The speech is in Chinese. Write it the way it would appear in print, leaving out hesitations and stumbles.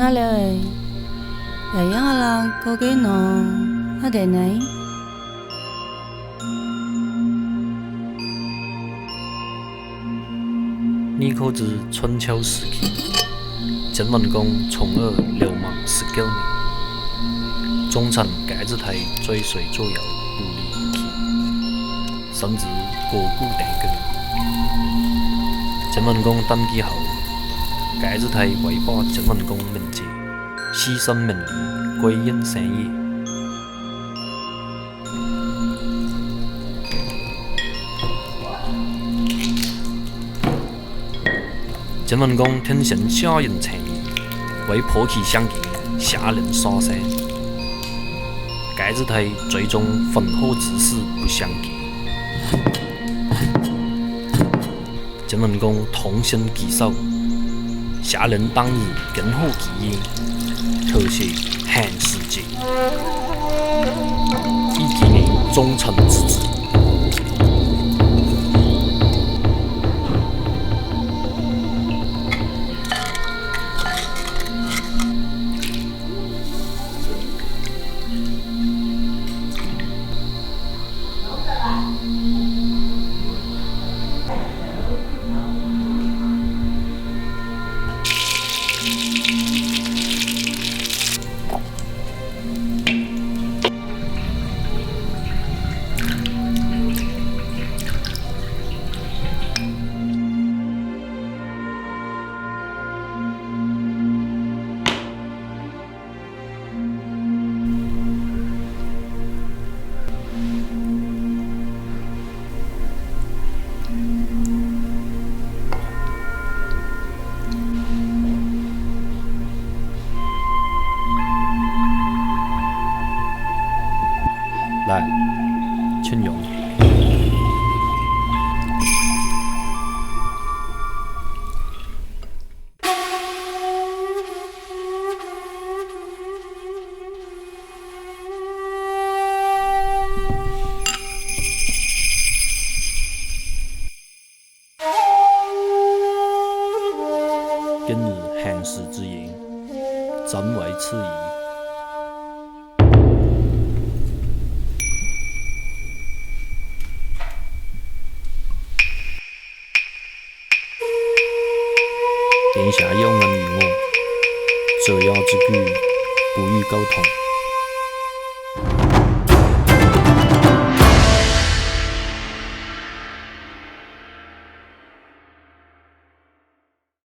哪了诶？哎呀啦，搞给侬，阿得呢？你可知春秋时期，晋文公重耳流亡19年，总称介子推追随左右不离不弃，甚至国古断根。晋文公登基后，介子推为把晋文公名节，牺牲名利，归隐山野。晋文公听信夏人倡议，为破其相见，下令杀山。介子推最终焚火致死，不相见。晋文公痛心疾首，下令当日更火祭焉，特写汉世节，以纪念忠臣之志。来，请用。今日汉室之言，真为此意。殿下有恩于我，折腰之举，不予苟同。